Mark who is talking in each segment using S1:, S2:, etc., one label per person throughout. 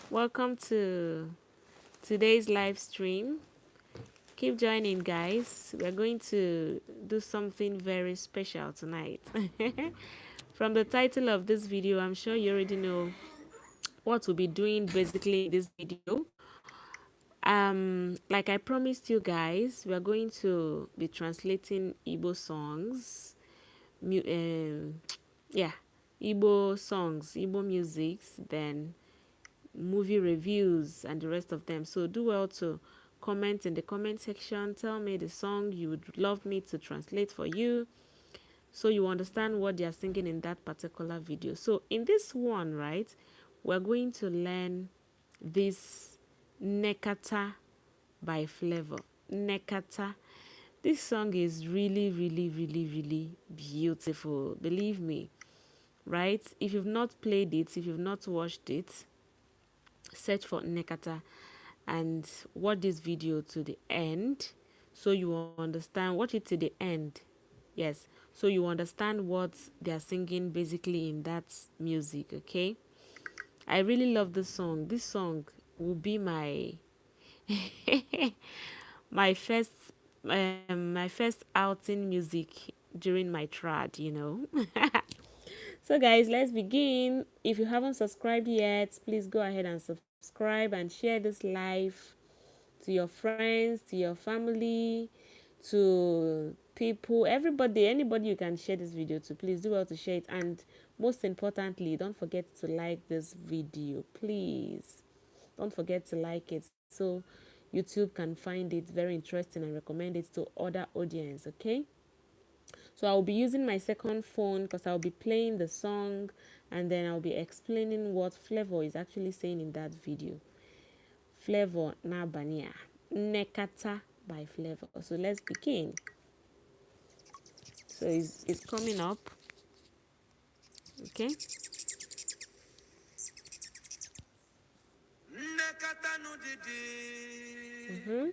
S1: Welcome to today's live stream. Keep joining, guys. We're going to do something very special tonight. From the title of this video, I'm sure you already know what we'll be doing basically in this video. Like I promised you guys, we are going to be translating Igbo songs. Yeah, Igbo songs, Igbo musics, then movie reviews and the rest of them. So do well to comment in the comment section. Tell me the song you would love me to translate for you so you understand what they are singing in that particular video. So in this one, right, we're going to learn this Nnekata by Flavor. Nnekata. This song is really, really, really, really beautiful. Believe me, right? If you've not played it, if you've not watched it, search for Nnekata and watch this video to the end so you will understand. Watch it to the end. Yes. So you understand what they are singing basically in that music, okay? I really love this song. This song will be my my first my first outing music during my trad, you know. So guys, let's begin. If you haven't subscribed yet, please go ahead and subscribe and share this live to your friends, to your family, to people, everybody, anybody you can share this video to. Please do well to share it, and most importantly, don't forget to like this video. Please don't forget to like it so YouTube can find it very interesting and recommend it to other audience. Okay, so I'll be using my second phone because I'll be playing the song and then I'll be explaining what Flavor is actually saying in that video. Flavor Nabania. Nnekata by Flavor. So let's begin. So it's coming up. Okay. Mm-hmm.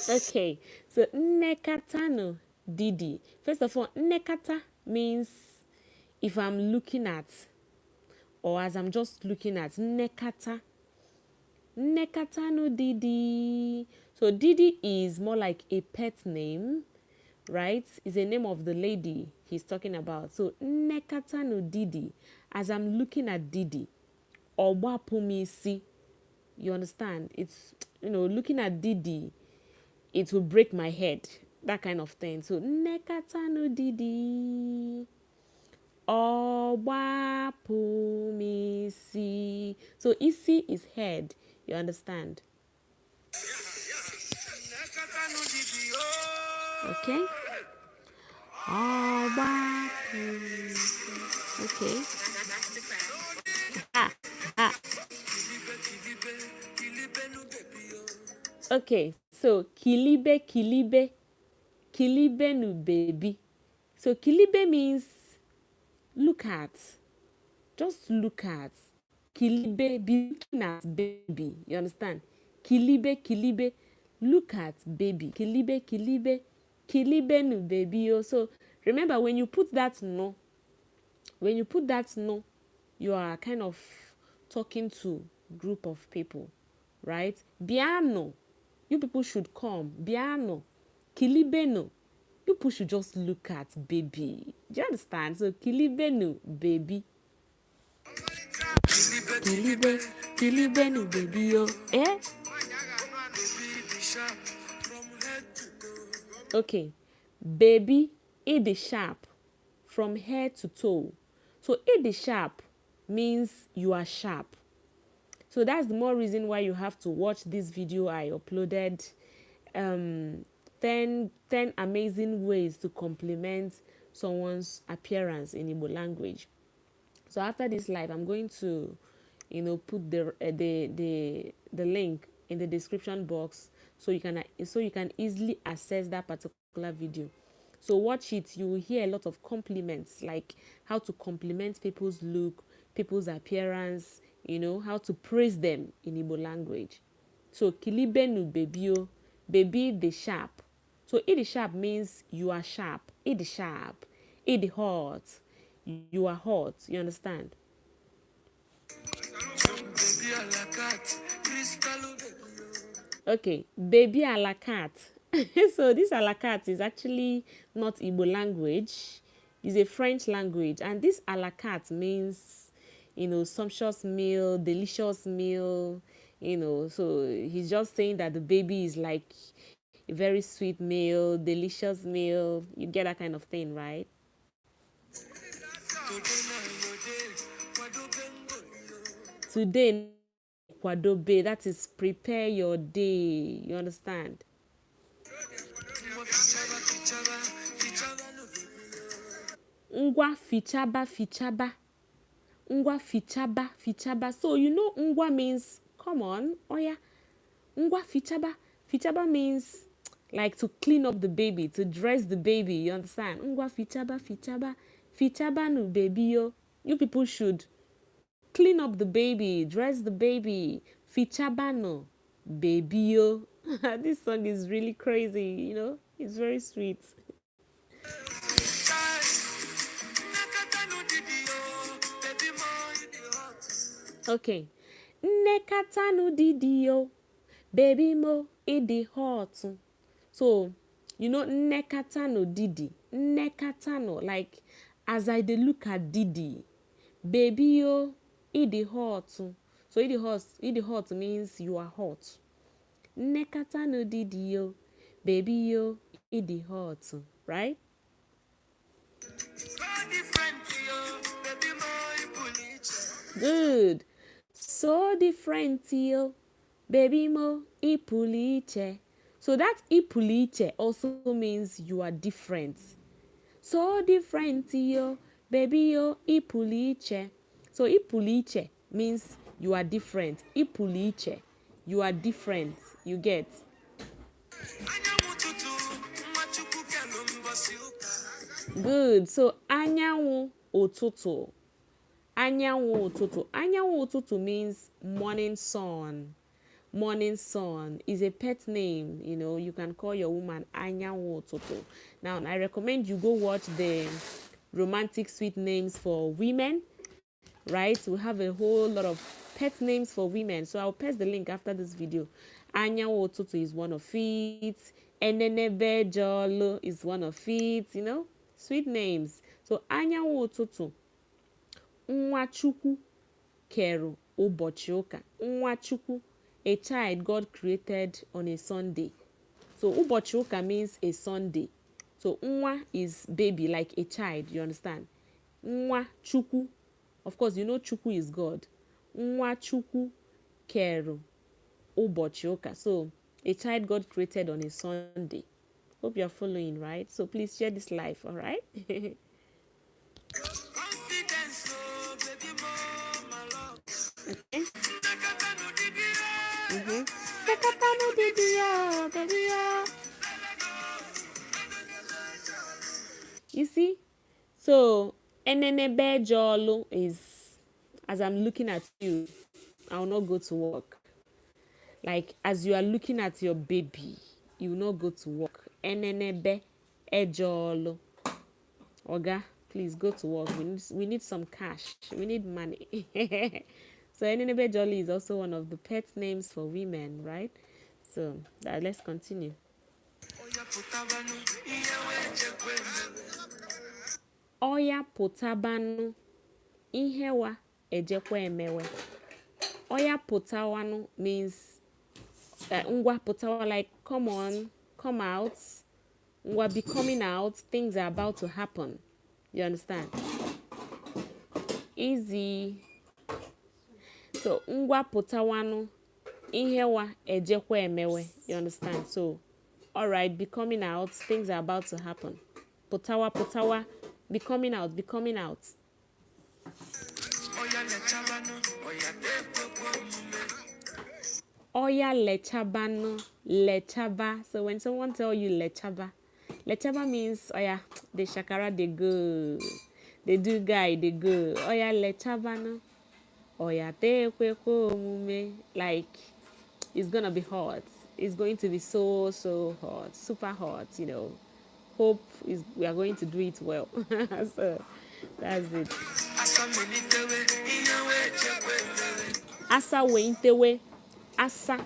S1: Okay. So Nnekata no Didi. First of all, Nnekata means if I'm looking at or as I'm just looking at. Nnekata. Nnekata no Didi. So Didi is more like a pet name, right? It's a name of the lady he's talking about. So Nnekata no Didi. As I'm looking at Didi, Obapumisi. You understand? It's, looking at Didi, it will break my head. That kind of thing. So Nnekata no Didi. Obapumisi. So isi is head. You understand? Okay. Obapumisi. Okay. Ah, ah. Okay, so kilibe, kilibe, kilibe nu baby. So kilibe means look at, just look at. Kilibe, be looking at baby. You understand? Kilibe, kilibe, look at baby. Kilibe, kilibe, kilibe nu baby. So remember when you put that no, you are kind of talking to group of people, right? Biano, you people should come. Biano, kilibeno, you people should just look at baby. Do you understand? So kilibeno, baby. Kilibe, kilibeno, baby, yo. Eh? Okay, baby, it is sharp from head to toe. So it is sharp means you are sharp. So that's the more reason why you have to watch this video I uploaded. 10 amazing ways to compliment someone's appearance in Igbo language. So after this live, I'm going to, put the link in the description box so you can easily access that particular video. So watch it. You will hear a lot of compliments, like how to compliment people's look, people's appearance, how to praise them in Igbo language. So kilibenu babyo, baby the sharp. So it is sharp means you are sharp. It is sharp. It is hot. you are hot. You understand? Okay, baby a la carte. So this a la carte is actually not Igbo language. It's a French language. And this a la carte means, sumptuous meal, delicious meal, So he's just saying that the baby is like a very sweet meal, delicious meal. You get that kind of thing, right? Today, kwadobe, that is prepare your day. You understand? Ngwa fichaba fichaba. Ngwa fichaba fichaba. So ngwa means come on. Oh yeah. Ngwa fichaba. Fichaba means like to clean up the baby, to dress the baby. You understand? Ngwa fichaba fichaba. Fichaba no baby yo. You people should clean up the baby, dress the baby. Fichaba no baby yo. This song is really crazy, It's very sweet. Okay. Nnekata no didi yo. Baby mo, it the hot. So, Nnekata no didi. Nnekata no, like, as I dey look at Didi, baby yo, it the hot. So, it the hot means you are hot. Nnekata no didi yo. Baby yo, it the hot. Right? Good. So different, yo. Baby mo, ipuliche. So that ipuliche also means you are different. So different, yo. Baby yo, ipuliche. So ipuliche means you are different. Ipuliche, you are different. You get? Good. So anyanwụ ụtụtụ. Anyanwụ ụtụtụ. Anyanwụ ụtụtụ means morning sun. Morning sun is a pet name. You can call your woman Anyanwụ ụtụtụ. Now, I recommend you go watch the romantic sweet names for women. Right? We have a whole lot of pet names for women. So I'll paste the link after this video. Anyanwụ ụtụtụ is one of it. Enenebe Jolo is one of it. Sweet names. So Anyanwụ ụtụtụ. Nwachukwu kere ụbọchị ụka. Nwachukwu, a child God created on a Sunday. So ụbọchị ụka means a Sunday. So nwa is baby, like a child, you understand? Nwachukwu, of course, Chukwu is God. Nwachukwu kere ụbọchị ụka. So a child God created on a Sunday. Hope you're following, right? So please share this life, all right? You see? So, enenebe jolo is, as I'm looking at you, I will not go to work. Like, as you are looking at your baby, you will not go to work. Enenebe ejolo. Oga, please go to work. We need some cash. We need money. So, enenebe jolly is also one of the pet names for women, right? So, let's continue. Oya potabanu ihewa ejekwa emewe. Oya potawanu means ngwa potawa, like come on, come out. Ngwa be coming out, things are about to happen. You understand? Easy. So ngwa potawanu ihewa ejekwa emewe. You understand? So all right, be coming out, things are about to happen. Potawa potawa, be coming out, be coming out. Oya lechabano, lechaba. So when someone tell you lechaba means oya, the shakara they go, they do guy they go. Oya lechabano, oya te kweko mume. Like it's gonna be hot. It's going to be so hot, super hot. Hope we are going to do it well. So That's it. Asa wenitewe. Asa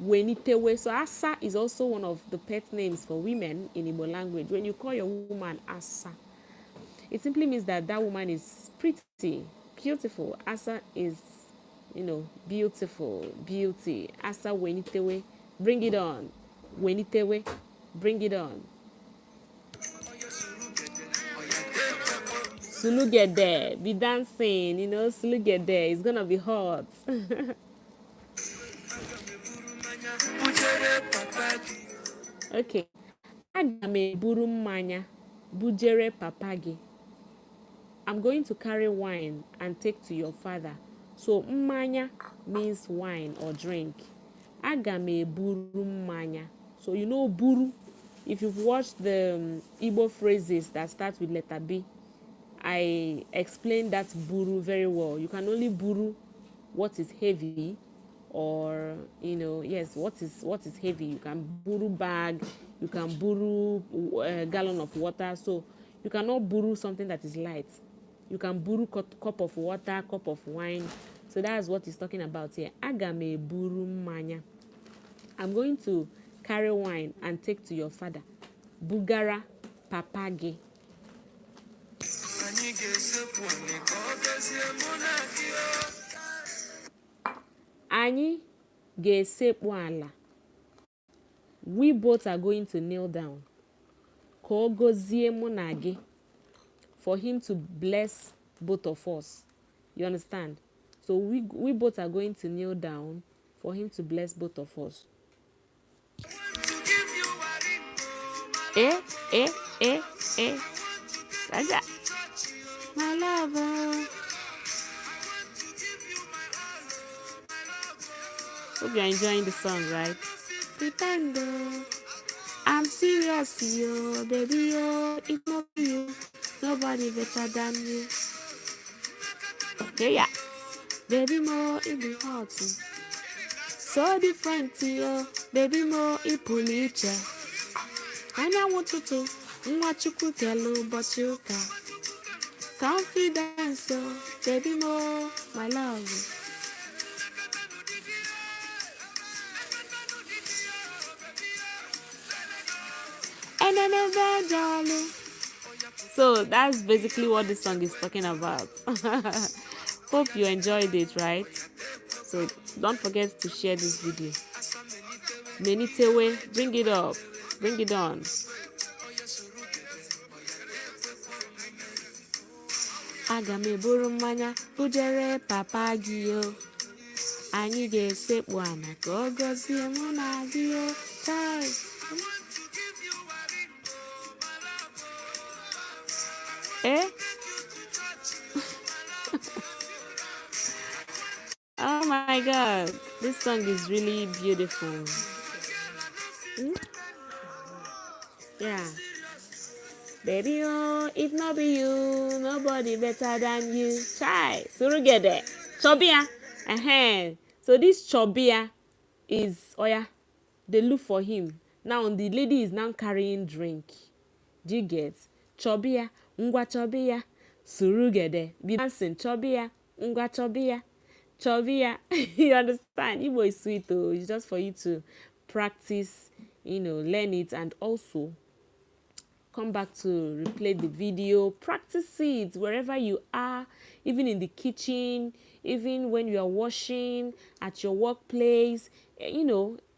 S1: wenitewe. So Asa is also one of the pet names for women in Igbo language. When you call your woman Asa, it simply means that that woman is pretty, beautiful. Asa is, beautiful, beauty. Asa wenitewe. Bring it on. Wenitewe. Bring it on. Sulugede, be dancing, Sulugede, it's gonna be hot. Okay. Aga m eburu mmanya bujere papa gị. I'm going to carry wine and take to your father. So mmanya means wine or drink. Aga m eburu mmanya. So buru. If you've watched the Igbo phrases that start with letter B, I explained that buru very well. You can only buru what is heavy, or yes, what is heavy. You can buru bag, you can buru a gallon of water. So you cannot buru something that is light. You can buru cup of water, cup of wine. So that's what he's talking about here. Aga m eburu mmanya. I'm going to carry wine and take to your father. Bugara papa gị. Anyị ga-esekpu ala. We both are going to kneel down. Ka ọ gọzie mụ na gị. For him to bless both of us. You understand? So we both are going to kneel down for him to bless both of us. Eh. Raja. My lover. Hope you're enjoying the song, right? Pretendo. I'm serious, yo, baby, yo. It's not you. Nobody better than you. Yeah. Baby, more in the heart. So different, yo. Baby, more in puliche. And I want to what you could tell but you can. Confidence, oh, baby, more, my love. And then darling. So that's basically what this song is talking about. Hope you enjoyed it, right? So don't forget to share this video. Menitewe, bring it up, bring it on. Aga m eburu mmanya bujere papa gị o. Anyị ga-esekpu ana ka ọ gọzie mụ na gị o. Eh? Oh my God, this song is really beautiful. Yeah. Baby, oh, if not be you, nobody better than you. Chai, surugede, chobia. So this chobia is, they look for him. Now the lady is now carrying drink. Do you get? Chobia, ngwa chobia, surugede. Be dancing, chobia, ngwa chobia, chobia. You understand? Igbo is sweet though. It's just for you to practice, learn it, and also come back to replay the video, practice it wherever you are, even in the kitchen, even when you are washing, at your workplace,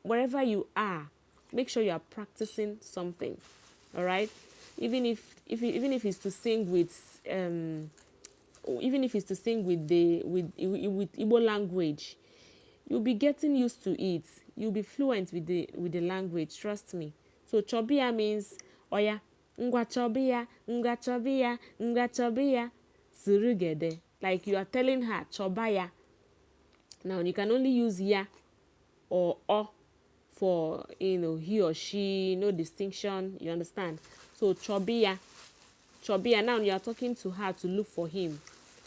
S1: wherever you are, make sure you are practicing something. All right, even if it's to sing with Igbo language, you'll be getting used to it. You'll be fluent with the language. Trust me. So chobia means oya. Ngwa chobia, ngwa chobia, ngwa chobia, surugede. Like you are telling her, chobaya. Now you can only use ya or o for, he or she, no distinction, you understand? So chobia, chobia, now you are talking to her to look for him.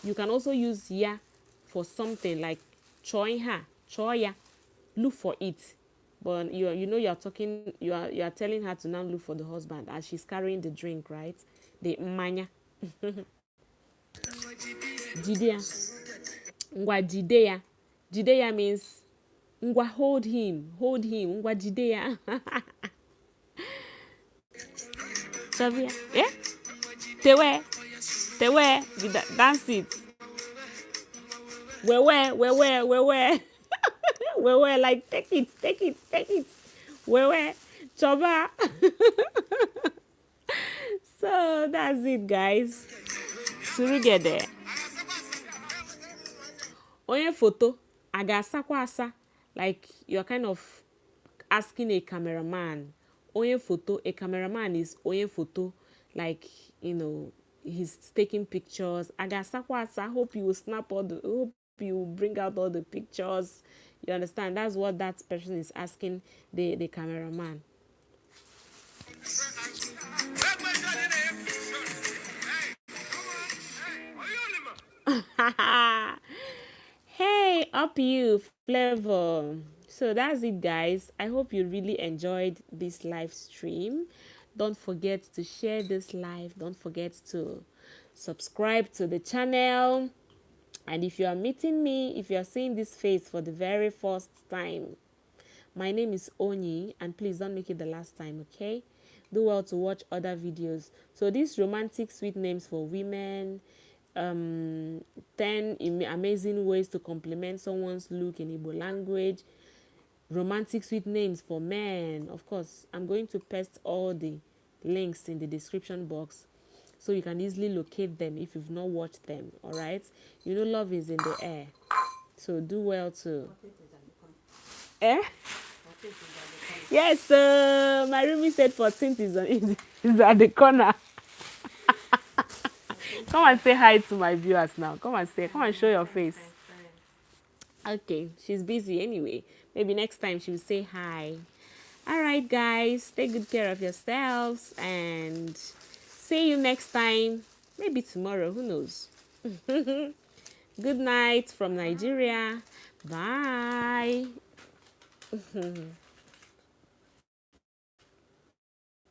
S1: You can also use ya for something like choin her, choya, look for it. But you are talking, you are telling her to now look for the husband as she's carrying the drink, right? The mmanya. Jidea. Ngwa jidea. Jidea means ngwa hold him. Hold him. Ngwa jidea. Chavia. Eh? Tewe. Tewe. Dance it. Wewe. Wewe. Like take it. Wewe. Choba. So that's it, guys. Surugede. Onye photo. Aga asakwa asa. Like you're kind of asking a cameraman. Onye photo. A cameraman is onye photo. Like, you know, he's taking pictures. Aga asakwa asa. Hope you will snap all the. Hope you will bring out all the pictures. You understand? That's what that person is asking the cameraman. Hey, up you, Flavor. So that's it, guys. I hope you really enjoyed this live stream. Don't forget to share this live. Don't forget to subscribe to the channel. And if you are meeting me, if you are seeing this face for the very first time, my name is Onyi, and please don't make it the last time, okay? Do well to watch other videos. So these romantic sweet names for women, 10 amazing ways to compliment someone's look in Igbo language, romantic sweet names for men. Of course, I'm going to paste all the links in the description box so you can easily locate them if you've not watched them, all right? You know love is in the air, so do well to... Eh? Yes, my roomie said 14th is at the corner. Come and say hi to my viewers now. Come and show your face. Okay, she's busy anyway. Maybe next time she will say hi. All right, guys, take good care of yourselves and see you next time. Maybe tomorrow, who knows? Good night from Nigeria. Bye.